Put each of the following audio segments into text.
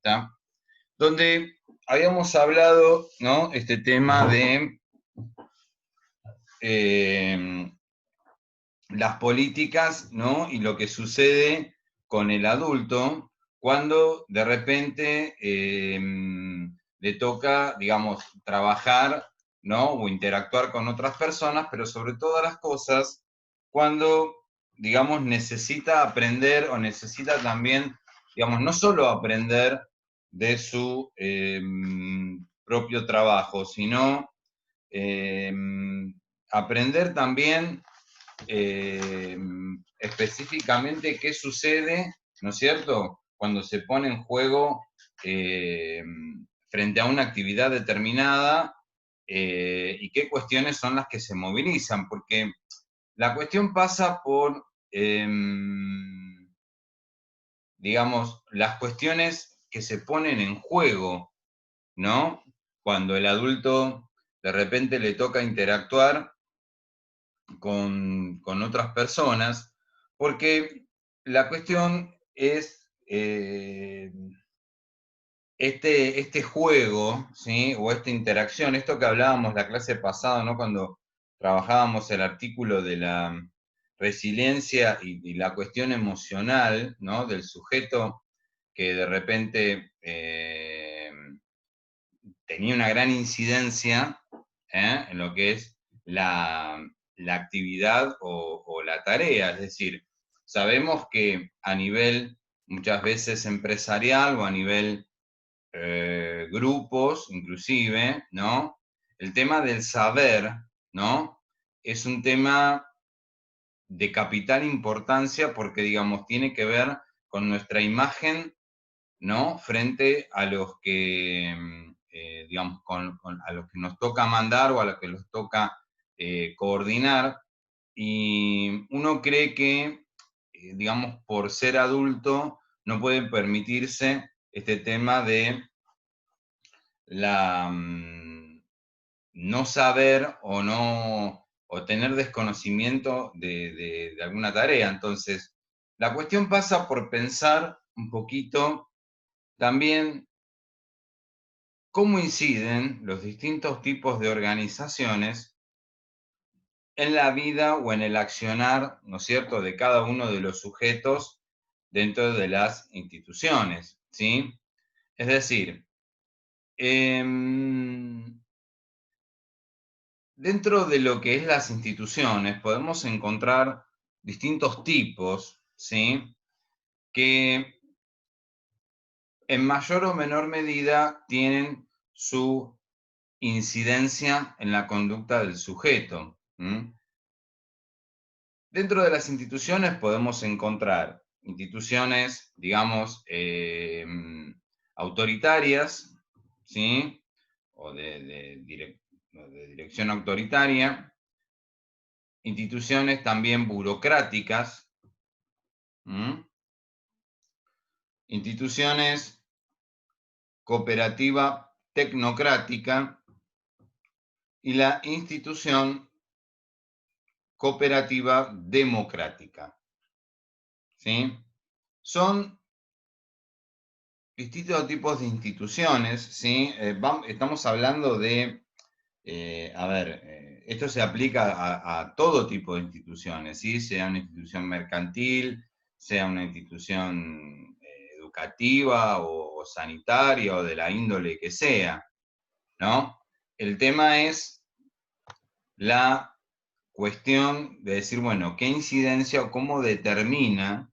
esta, donde habíamos hablado, ¿no? Este tema de las políticas, ¿no? Y lo que sucede con el adulto cuando de repente le toca, digamos, trabajar, ¿no? O interactuar con otras personas, pero sobre todas las cosas, cuando, digamos, necesita aprender o necesita también, digamos, no solo aprender de su propio trabajo, sino eh, aprender también específicamente qué sucede, ¿no es cierto?, cuando se pone en juego eh, frente a una actividad determinada y qué cuestiones son las que se movilizan, porque la cuestión pasa por, digamos, las cuestiones que se ponen en juego, ¿no? Cuando el adulto de repente le toca interactuar con otras personas, porque la cuestión es este juego, ¿sí? O esta interacción, esto que hablábamos la clase pasada, ¿no? Cuando trabajábamos el artículo de la resiliencia y la cuestión emocional, ¿no? Del sujeto que de repente tenía una gran incidencia en lo que es la actividad o la tarea. Es decir, sabemos que a nivel muchas veces empresarial o a nivel grupos inclusive, ¿no? El tema del saber, ¿no? Es un tema de capital importancia porque, digamos, tiene que ver con nuestra imagen, ¿no? Frente a los que, digamos, a los que nos toca mandar o a los que nos toca coordinar. Y uno cree que, digamos, por ser adulto, no puede permitirse este tema de la no saber o no o tener desconocimiento de alguna tarea. Entonces, la cuestión pasa por pensar un poquito también cómo inciden los distintos tipos de organizaciones en la vida o en el accionar, ¿no es cierto?, de cada uno de los sujetos dentro de las instituciones, ¿sí? Es decir, dentro de lo que es las instituciones podemos encontrar distintos tipos, ¿sí?, que en mayor o menor medida tienen su incidencia en la conducta del sujeto. Dentro de las instituciones podemos encontrar instituciones, digamos, autoritarias, ¿sí? O de dirección autoritaria, instituciones también burocráticas, ¿m? Instituciones cooperativa tecnocrática y la institución cooperativa democrática, ¿sí? Son distintos tipos de instituciones, ¿sí? Estamos hablando de, esto se aplica a todo tipo de instituciones, ¿sí? Sea una institución mercantil, sea una institución educativa o sanitaria o de la índole que sea, ¿no? El tema es la cuestión de decir, bueno, ¿qué incidencia o cómo determina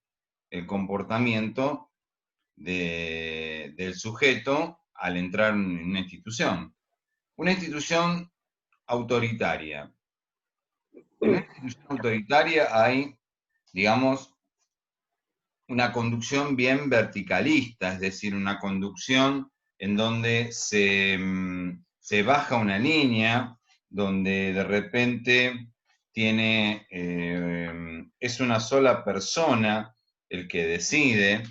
el comportamiento del sujeto al entrar en una institución? Una institución autoritaria. En una institución autoritaria hay, digamos, una conducción bien verticalista, es decir, una conducción en donde se baja una línea, donde de repente es una sola persona el que decide,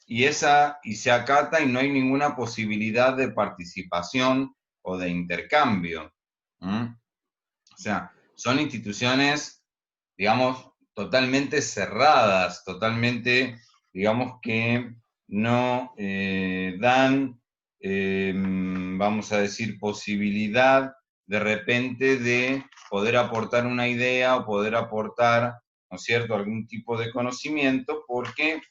y se acata y no hay ninguna posibilidad de participación o de intercambio. O sea, son instituciones, digamos, totalmente cerradas, totalmente, digamos que no dan, vamos a decir, posibilidad de repente de poder aportar una idea o poder aportar, ¿no es cierto?, algún tipo de conocimiento, porque,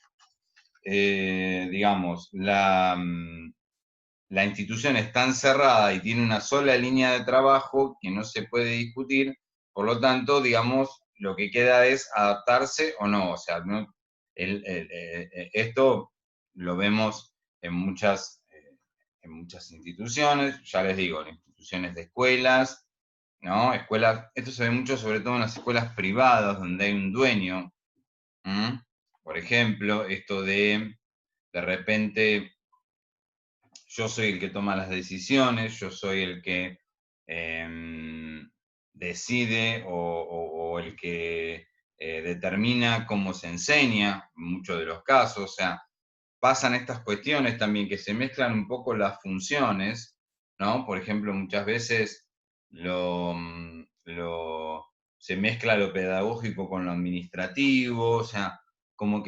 digamos, la institución es tan cerrada y tiene una sola línea de trabajo que no se puede discutir, por lo tanto, digamos, lo que queda es adaptarse o no, o sea, no, esto lo vemos en muchas instituciones, ya les digo, en instituciones de escuelas, ¿no? Escuelas, esto se ve mucho sobre todo en las escuelas privadas, donde hay un dueño, ¿m? Por ejemplo, esto de repente, yo soy el que toma las decisiones, yo soy el que decide o el que determina cómo se enseña, en muchos de los casos, o sea, pasan estas cuestiones también que se mezclan un poco las funciones, ¿no? Por ejemplo, muchas veces se mezcla lo pedagógico con lo administrativo, o sea, como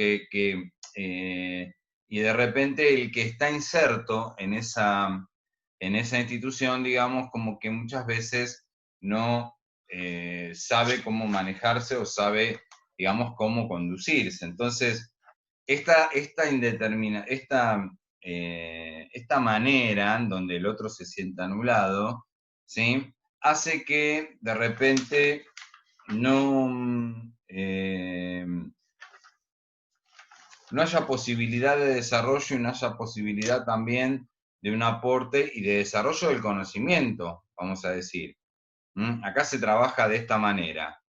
y de repente el que está inserto en esa institución, digamos, como que muchas veces no sabe cómo manejarse o sabe, digamos, cómo conducirse. Entonces, esta manera en donde el otro se sienta anulado, ¿sí? Hace que de repente no, no haya posibilidad de desarrollo y no haya posibilidad también de un aporte y de desarrollo del conocimiento, vamos a decir. Acá se trabaja de esta manera,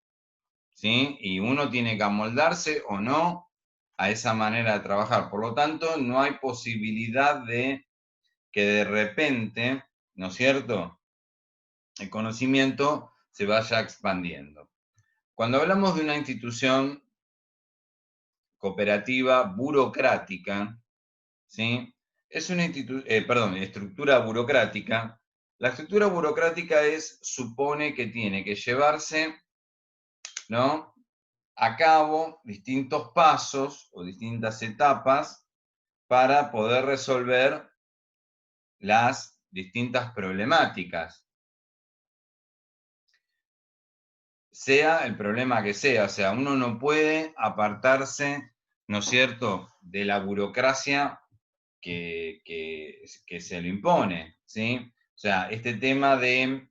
¿sí? Y uno tiene que amoldarse o no a esa manera de trabajar. Por lo tanto, no hay posibilidad de que de repente, ¿no es cierto?, el conocimiento se vaya expandiendo. Cuando hablamos de una institución cooperativa burocrática, ¿sí? Es una estructura burocrática. La estructura burocrática supone que tiene que llevarse, ¿no?, a cabo distintos pasos o distintas etapas para poder resolver las distintas problemáticas, sea el problema que sea. O sea, uno no puede apartarse, ¿no es cierto?, de la burocracia que se le impone, ¿sí? O sea, este tema de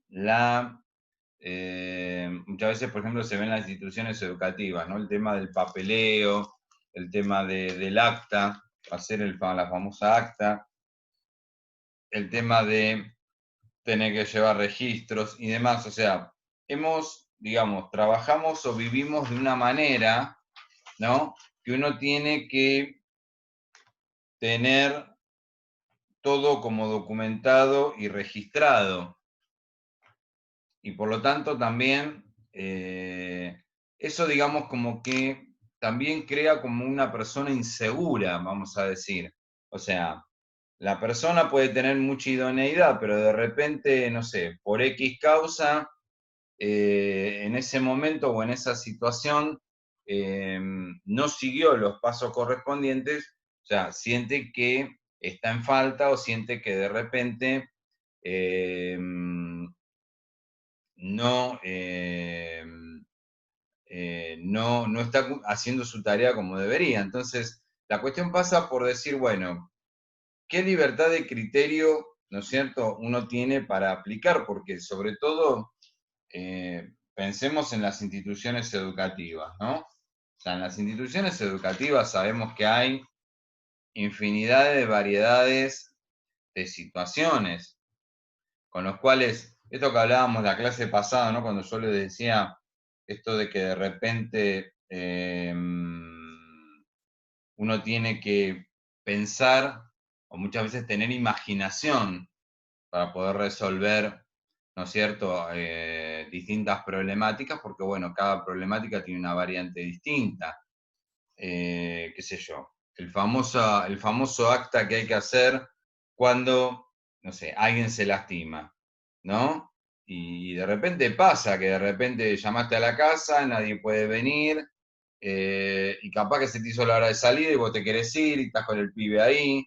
muchas veces, por ejemplo, se ve en las instituciones educativas, ¿no? El tema del papeleo, el tema del acta, hacer la famosa acta, el tema de tener que llevar registros y demás. O sea, digamos, trabajamos o vivimos de una manera, ¿no?, que uno tiene que tener todo como documentado y registrado. Y por lo tanto también eso, digamos, como que también crea como una persona insegura, vamos a decir. O sea, la persona puede tener mucha idoneidad, pero de repente, no sé, por X causa, en ese momento o en esa situación, no siguió los pasos correspondientes, o sea, siente que está en falta o siente que de repente no, no está haciendo su tarea como debería. Entonces, la cuestión pasa por decir, bueno, ¿qué libertad de criterio, no es cierto?, uno tiene para aplicar? Porque sobre todo, pensemos en las instituciones educativas, ¿no? O sea, en las instituciones educativas sabemos que hay infinidad de variedades de situaciones, con los cuales, esto que hablábamos la clase pasada, ¿no?, cuando yo les decía esto de que de repente uno tiene que pensar o muchas veces tener imaginación para poder resolver, ¿no es cierto?, distintas problemáticas, porque bueno, cada problemática tiene una variante distinta. Qué sé yo, el famoso acta que hay que hacer cuando, no sé, alguien se lastima, ¿no? Y de repente pasa que de repente llamaste a la casa, nadie puede venir, y capaz que se te hizo la hora de salir y vos te querés ir y estás con el pibe ahí,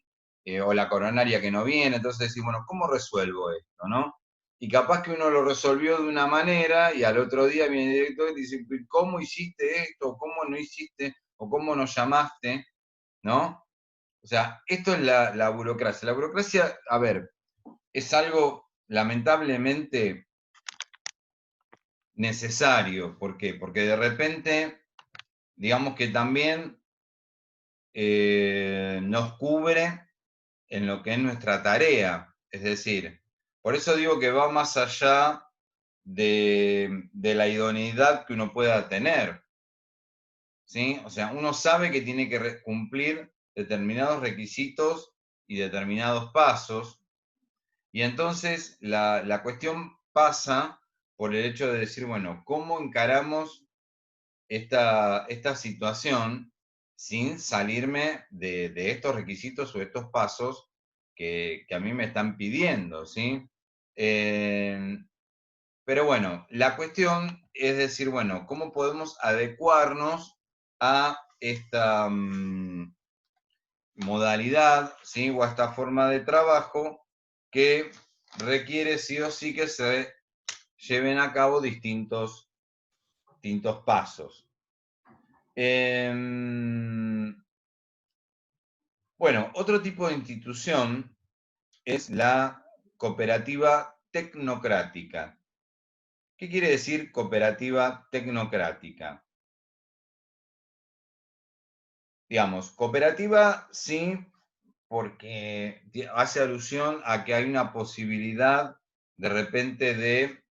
o la coronaria que no viene, entonces decís, bueno, ¿cómo resuelvo esto, no? Y capaz que uno lo resolvió de una manera y al otro día viene el director y te dice, ¿cómo hiciste esto? ¿Cómo no hiciste? ¿O cómo nos llamaste? ¿No? O sea, esto es la burocracia. La burocracia, a ver, es algo lamentablemente necesario. ¿Por qué? Porque de repente, digamos que también nos cubre en lo que es nuestra tarea. Es decir, por eso digo que va más allá de la idoneidad que uno pueda tener. ¿Sí? O sea, uno sabe que tiene que cumplir determinados requisitos y determinados pasos, y entonces la cuestión pasa por el hecho de decir, bueno, ¿cómo encaramos esta situación sin salirme de estos requisitos o estos pasos que a mí me están pidiendo, ¿sí? Eh, pero bueno, la cuestión es decir, bueno, ¿cómo podemos adecuarnos a esta modalidad, ¿sí? O a esta forma de trabajo que requiere sí o sí que se lleven a cabo distintos pasos? Bueno, otro tipo de institución es la cooperativa tecnocrática. ¿Qué quiere decir cooperativa tecnocrática? Digamos, cooperativa sí, porque hace alusión a que hay una posibilidad de repente de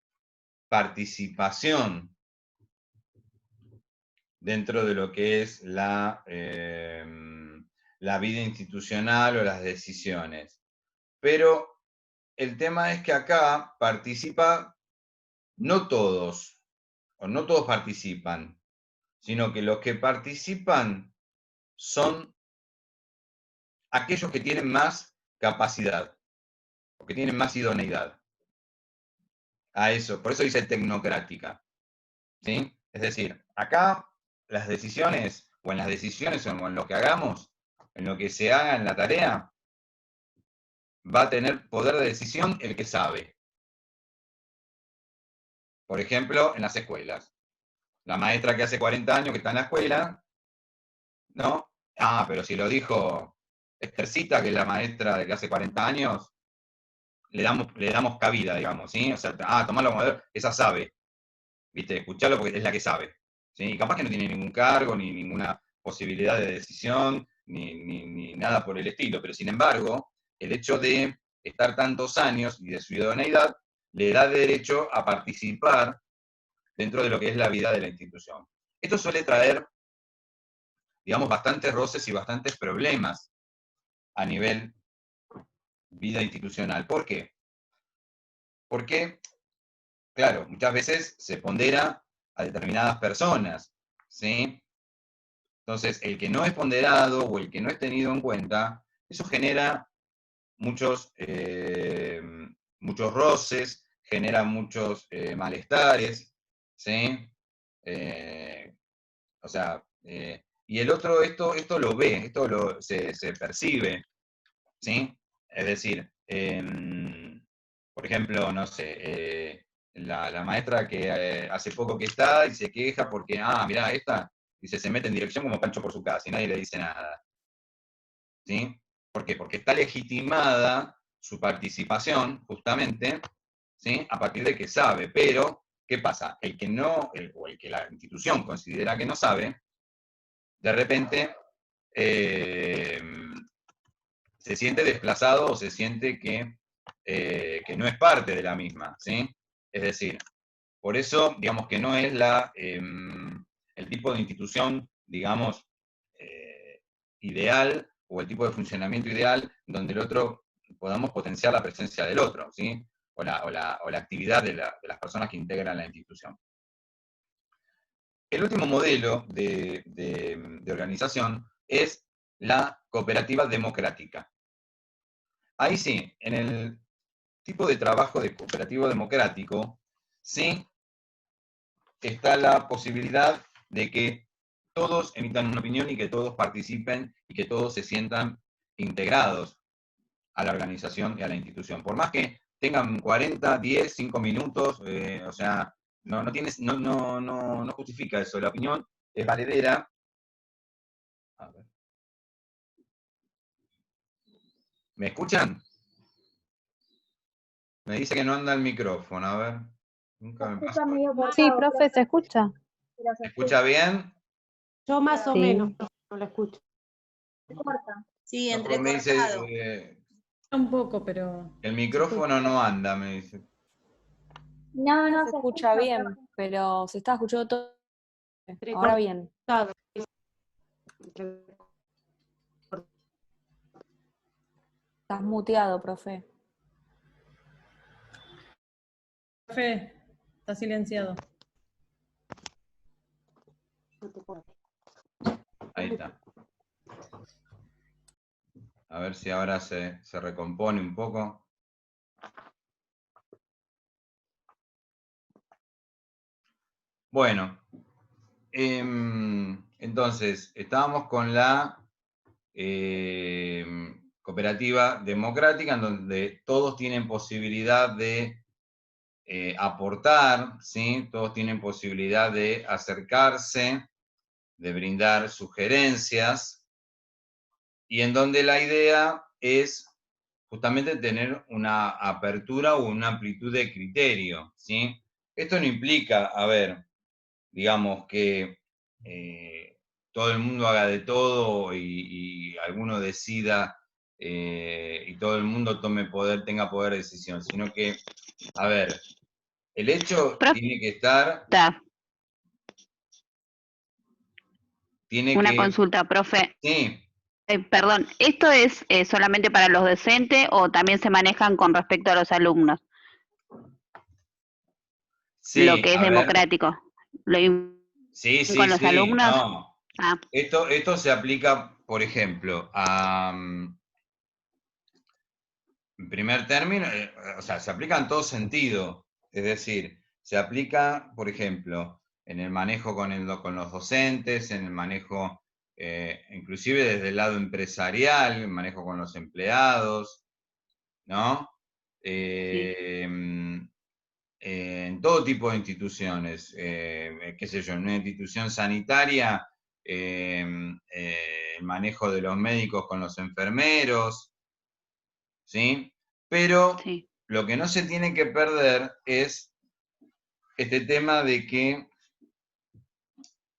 participación dentro de lo que es la vida institucional o las decisiones. Pero el tema es que acá participa no todos, o no todos participan, sino que los que participan son aquellos que tienen más capacidad, o que tienen más idoneidad. A eso, por eso dice tecnocrática. ¿Sí? Es decir, acá las decisiones, o en las decisiones, o en lo que hagamos, en lo que se haga en la tarea, va a tener poder de decisión el que sabe. Por ejemplo, en las escuelas. La maestra que hace 40 años que está en la escuela, ¿no? Ah, pero si lo dijo Estercita, que es la maestra de que hace 40 años, le damos cabida, digamos, ¿sí? O sea, tomarlo como ver, esa sabe, ¿viste? Escucharlo porque es la que sabe, ¿sí? Y capaz que no tiene ningún cargo, ni ninguna posibilidad de decisión, ni nada por el estilo, pero sin embargo, el hecho de estar tantos años y de su idoneidad le da derecho a participar dentro de lo que es la vida de la institución. Esto suele traer, digamos, bastantes roces y bastantes problemas a nivel vida institucional. ¿Por qué? Porque, claro, muchas veces se pondera a determinadas personas, ¿sí? Entonces, el que no es ponderado o el que no es tenido en cuenta, eso genera muchos, muchos roces, genera muchos malestares, ¿sí? O sea, y el otro esto lo ve, se percibe, ¿sí? Es decir, por ejemplo, no sé, la maestra que hace poco que está y se queja porque, mirá, esta, dice, se mete en dirección como Pancho por su casa y nadie le dice nada, ¿sí? ¿Por qué? Porque está legitimada su participación, justamente, ¿sí? A partir de que sabe, pero, ¿qué pasa? El que no, o el que la institución considera que no sabe, de repente eh, se siente desplazado o se siente que no es parte de la misma, ¿sí? Es decir, por eso, digamos que no es el tipo de institución, digamos, ideal o el tipo de funcionamiento ideal donde el otro podamos potenciar la presencia del otro, ¿sí? O la actividad de las personas que integran la institución. El último modelo de organización es la cooperativa democrática. Ahí sí, en el tipo de trabajo de cooperativo democrático, sí está la posibilidad de que todos emitan una opinión y que todos participen y que todos se sientan integrados a la organización y a la institución. Por más que tengan 40, 10, 5 minutos, o sea, no justifica eso. La opinión es valedera. A ver. ¿Me escuchan? Me dice que no anda el micrófono, a ver. Nunca me pasa. Sí, profe, ¿se escucha? ¿Se escucha bien? Yo más o Sí. menos no lo escucho. Sí, No, porque me entrecortado. dice, Un poco, pero... el micrófono no anda, me dice. No se escucha bien, pero se está escuchando todo. Ahora bien. Estás muteado, profe. Profe, está silenciado. Ahí está. A ver si ahora se recompone un poco. Bueno, entonces, estábamos con la cooperativa democrática, en donde todos tienen posibilidad de aportar, ¿sí? Todos tienen posibilidad de acercarse, de brindar sugerencias, y en donde la idea es justamente tener una apertura o una amplitud de criterio, ¿sí? Esto no implica, a ver, digamos que todo el mundo haga de todo y alguno decida y todo el mundo tome poder, tenga poder de decisión, sino que, a ver, el hecho tiene que estar, tiene Una que, consulta, profe. sí, Perdón, ¿esto es solamente para los docentes o también se manejan con respecto a los alumnos? Lo sí, que es a ver, democrático. sí, ¿Con sí, los sí, alumnos? no. Ah, Esto se aplica, por ejemplo, a, en primer término, o sea, se aplica en todo sentido. Es decir, se aplica, por ejemplo, en el manejo con los docentes, en el manejo, inclusive desde el lado empresarial, el manejo con los empleados, ¿no? En todo tipo de instituciones, qué sé yo, en una institución sanitaria, el manejo de los médicos con los enfermeros, ¿sí? Pero sí. lo que no se tiene que perder es este tema de que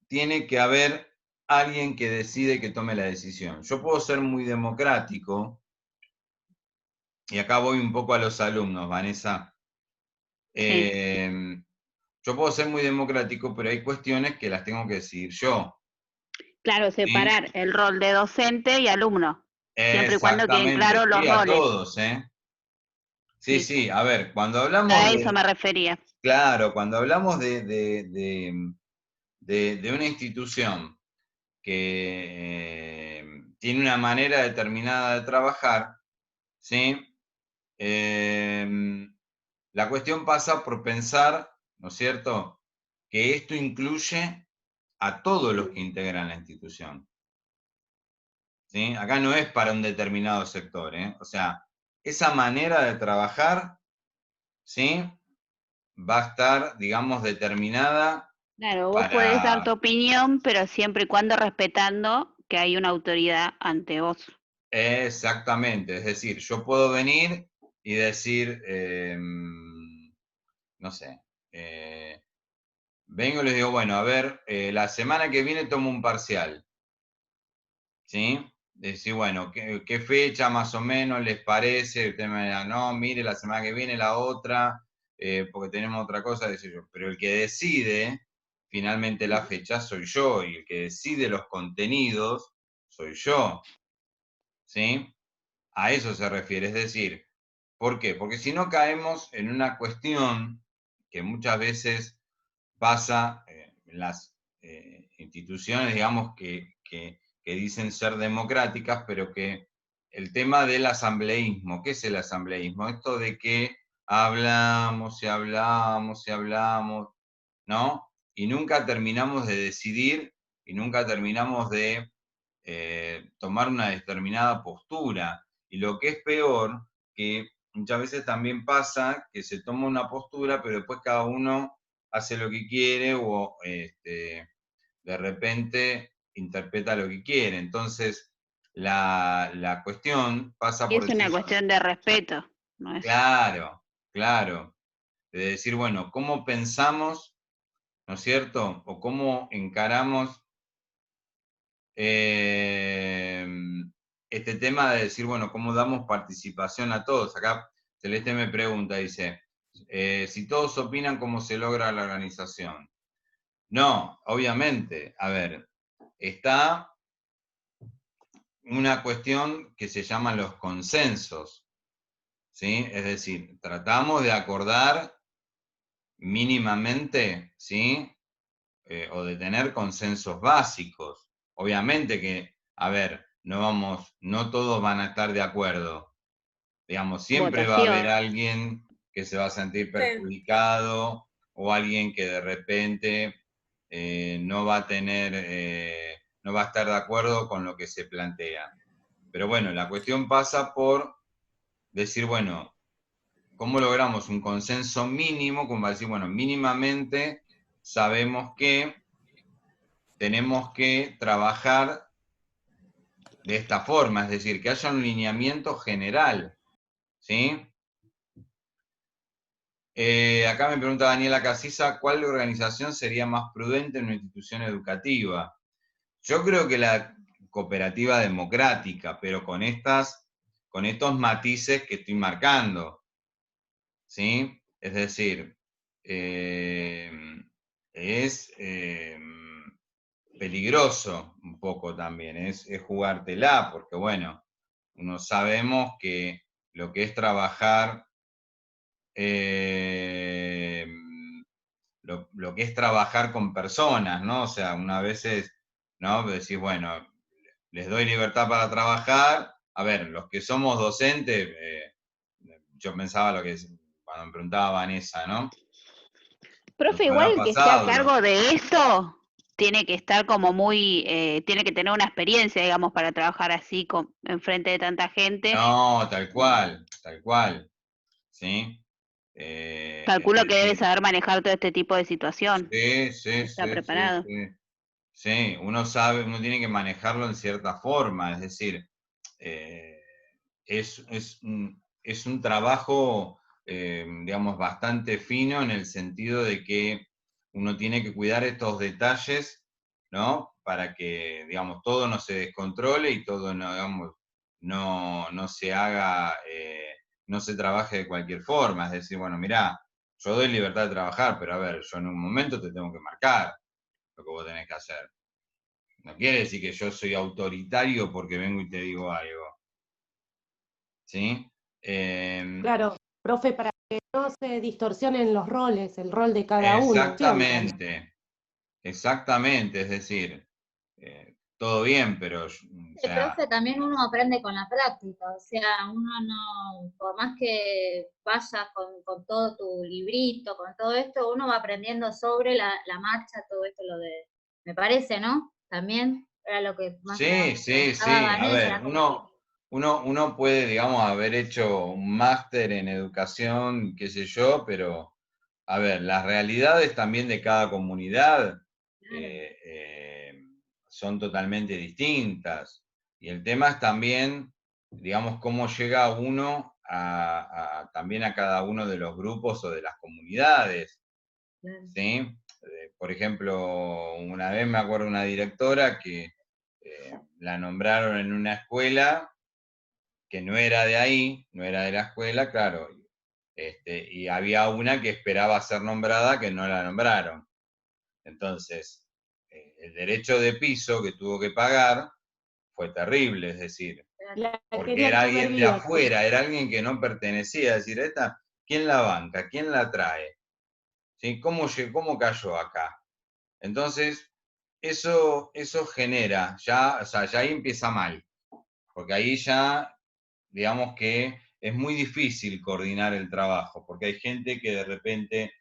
tiene que haber alguien que decide que tome la decisión. Yo puedo ser muy democrático, y acá voy un poco a los alumnos, Vanessa. Yo puedo ser muy democrático, pero hay cuestiones que las tengo que decidir yo. Claro, ¿Sí? separar el rol de docente y alumno, siempre y cuando queden Exactamente, claros los sí, a roles. todos, ¿eh? Sí, Sí. sí, a ver, cuando hablamos A de, eso me refería. claro, cuando hablamos de una institución que tiene una manera determinada de trabajar, ¿sí? La cuestión pasa por pensar, ¿no es cierto?, que esto incluye a todos los que integran la institución. ¿Sí? Acá no es para un determinado sector, ¿eh? O sea, esa manera de trabajar, ¿sí? Va a estar, digamos, determinada Claro, vos podés dar tu para... opinión, pero siempre y cuando respetando que hay una autoridad ante vos. Exactamente, es decir, yo puedo venir y decir, no sé, vengo y les digo, bueno, a ver, la semana que viene tomo un parcial, ¿sí? Decir, bueno, ¿qué fecha más o menos les parece? Usted me dirá, no, mire, la semana que viene la otra, porque tenemos otra cosa, decir yo. Pero el que decide finalmente la fecha soy yo, y el que decide los contenidos soy yo, ¿sí? A eso se refiere, es decir, ¿por qué? Porque si no caemos en una cuestión que muchas veces pasa en las instituciones, digamos, que dicen ser democráticas, pero que el tema del asambleísmo, ¿qué es el asambleísmo? Esto de que hablamos y hablamos y hablamos, ¿no? Y nunca terminamos de decidir y nunca terminamos de tomar una determinada postura. Y lo que es peor, que muchas veces también pasa que se toma una postura, pero después cada uno hace lo que quiere o de repente interpreta lo que quiere. Entonces, la cuestión pasa Y por es una decir, cuestión de respeto, ¿no es? claro, claro, de decir, bueno, ¿cómo pensamos, no es cierto? O cómo encaramos este tema de decir, bueno, ¿cómo damos participación a todos? Acá Celeste me pregunta, dice, si todos opinan, ¿cómo se logra la organización? No, obviamente, a ver, está una cuestión que se llama los consensos, ¿sí? Es decir, tratamos de acordar mínimamente, ¿sí? O de tener consensos básicos. Obviamente que, a ver, no todos van a estar de acuerdo. Digamos, siempre va a haber Votación. alguien que se va a sentir perjudicado o alguien que de repente no va a no va a estar de acuerdo con lo que se plantea. Pero bueno, la cuestión pasa por decir, bueno, ¿cómo logramos un consenso mínimo? Como para decir, bueno, mínimamente sabemos que tenemos que trabajar de esta forma, es decir, que haya un lineamiento general, ¿sí? Acá me pregunta Daniela Casisa, ¿cuál organización sería más prudente en una institución educativa? Yo creo que la cooperativa democrática, pero con estos matices que estoy marcando, ¿sí? Es decir, es peligroso un poco también, es jugártela, porque bueno, no sabemos que lo que es trabajar, lo que es trabajar con personas, ¿no? O sea, una veces, ¿no? Decís, bueno, les doy libertad para trabajar. A ver, los que somos docentes, yo pensaba cuando me preguntaba Vanessa, ¿no? Nos Profe, igual habrá el que esté a pasado. cargo de esto tiene que estar como muy, tiene que tener una experiencia, digamos, para trabajar así enfrente de tanta gente. No, tal cual, ¿sí? Es Calculo que debe decir, saber manejar todo este tipo de situación. sí, sí, Está sí, sí, preparado. sí. Sí, uno sabe, uno tiene que manejarlo en cierta forma, es decir, eh, es un trabajo, digamos, bastante fino en el sentido de que uno tiene que cuidar estos detalles, ¿no? Para que, digamos, todo no se descontrole y todo, no, digamos, no se haga, no se trabaje de cualquier forma. Es decir, bueno, mirá, yo doy libertad de trabajar, pero a ver, yo en un momento te tengo que marcar lo que vos tenés que hacer. No quiere decir que yo soy autoritario porque vengo y te digo algo. ¿Sí? Claro, profe, para que no se distorsionen los roles, el rol de cada uno, siempre. Exactamente, exactamente, es decir, todo bien, pero, o El sea, profe también uno aprende con la práctica, o sea, uno no, por más que vayas con todo tu librito, con todo esto, uno va aprendiendo sobre la marcha, todo esto, me parece, ¿no? También era lo que más que nada sí, sí, preguntaba sí, a ver, Vanessa, como que, uno puede, digamos, haber hecho un máster en educación, qué sé yo, pero, a ver, las realidades también de cada comunidad claro, son totalmente distintas. Y el tema es también, digamos, cómo llega uno también a cada uno de los grupos o de las comunidades, claro. ¿sí? Por ejemplo, una vez me acuerdo una directora que la nombraron en una escuela que no era de ahí, no era de la escuela, claro, y había una que esperaba ser nombrada que no la nombraron. Entonces, el derecho de piso que tuvo que pagar fue terrible, es decir, La porque quería era comer alguien de viva. afuera, era alguien que no pertenecía, es decir, esta, ¿quién la banca? ¿Quién la trae? ¿Sí? ¿Cómo cayó acá? Entonces, eso genera, ya, o sea, ya ahí empieza mal, porque ahí ya, digamos que es muy difícil coordinar el trabajo, porque hay gente que de repente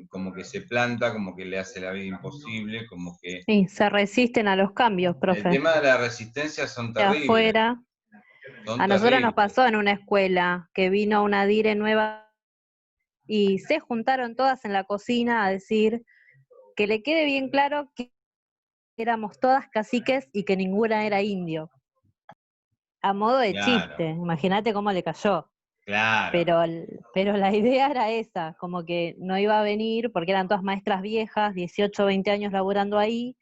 como que se planta, como que le hace la vida imposible, como que... Sí, se resisten a los cambios, El profe. tema de la resistencia son De terribles. afuera. Son A nosotros nos terribles. pasó en una escuela que vino una dire nueva y se juntaron todas en la cocina a decir que le quede bien claro que éramos todas caciques y que ninguna era indio. A modo de Claro. chiste, imagínate cómo le cayó. Claro, Pero la idea era esa, como que no iba a venir porque eran todas maestras viejas, 18, 20 años laburando ahí,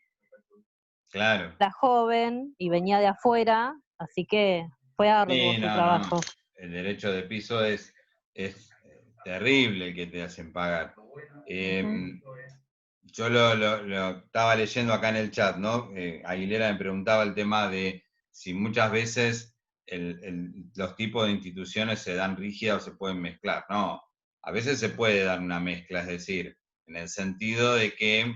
claro. era joven y venía de afuera, así que fue arduo Sí, su no. trabajo. El derecho de piso es terrible el que te hacen pagar. Yo lo estaba leyendo acá en el chat, ¿no? Aguilera me preguntaba el tema de si muchas veces los tipos de instituciones se dan rígidas o se pueden mezclar. No, a veces se puede dar una mezcla, es decir, en el sentido de que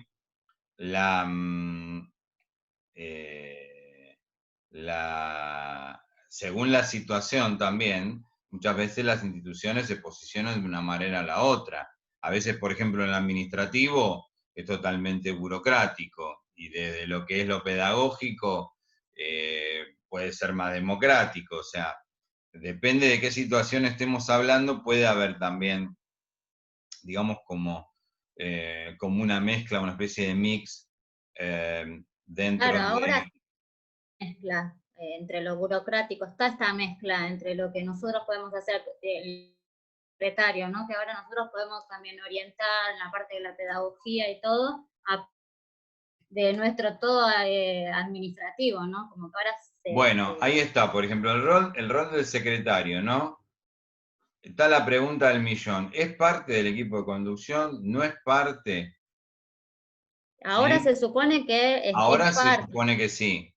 según la situación también, muchas veces las instituciones se posicionan de una manera a la otra. A veces, por ejemplo, en el administrativo es totalmente burocrático y desde lo que es lo pedagógico puede ser más democrático. O sea, depende de qué situación estemos hablando, puede haber también, digamos, como una mezcla, una especie de mix dentro Claro, ahora de... mezcla entre lo burocrático, está esta mezcla entre lo que nosotros podemos hacer, el secretario, ¿no? Que ahora nosotros podemos también orientar en la parte de la pedagogía y todo, de nuestro todo administrativo, ¿no? Como que ahora Bueno, ahí está, por ejemplo, el rol del secretario, ¿no? Está la pregunta del millón. ¿Es parte del equipo de conducción? ¿No es parte? ahora ¿Sí? se supone que Ahora es se parte. supone que sí.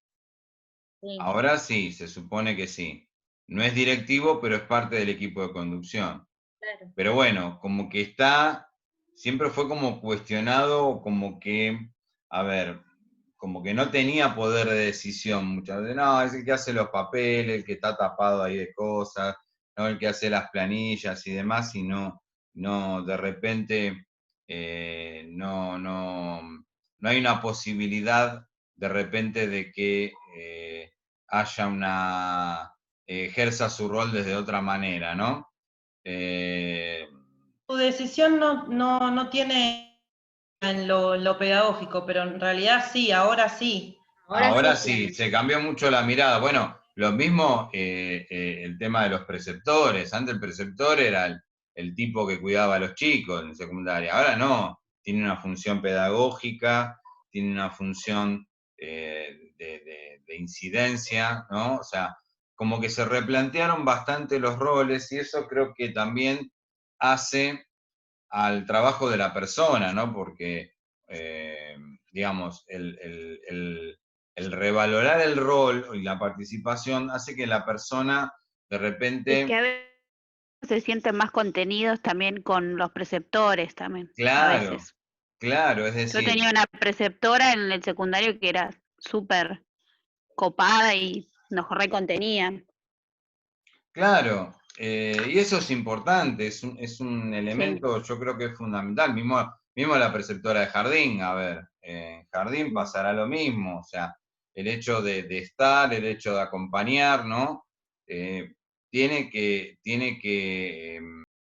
Sí. Ahora sí, se supone que sí. No es directivo, pero es parte del equipo de conducción. Claro. Pero bueno, como que siempre fue como cuestionado, como que, a ver, como que no tenía poder de decisión muchas veces. No, es el que hace los papeles, el que está tapado ahí de cosas, no el que hace las planillas y demás, y no de repente no hay una posibilidad de repente de que haya ejerza su rol desde otra manera, ¿no? Su decisión no tiene en lo pedagógico, pero en realidad sí, ahora sí. Ahora sí, se cambió mucho la mirada. Bueno, lo mismo el tema de los preceptores. Antes el preceptor era el tipo que cuidaba a los chicos en secundaria. Ahora no, tiene una función pedagógica, tiene una función de incidencia, ¿no? O sea, como que se replantearon bastante los roles y eso creo que también hace al trabajo de la persona, ¿no? Porque, digamos, el revalorar el rol y la participación hace que la persona de repente... Y que a veces se sienten más contenidos también con los preceptores también, a Claro, veces. claro, es Yo decir... tenía una preceptora en el secundario que era súper copada y nos recontenía. Claro, y eso es importante, es un elemento, yo creo que es fundamental, mismo la preceptora de jardín, a ver, en jardín pasará lo mismo, o sea, el hecho de estar, el hecho de acompañar, ¿no? Tiene que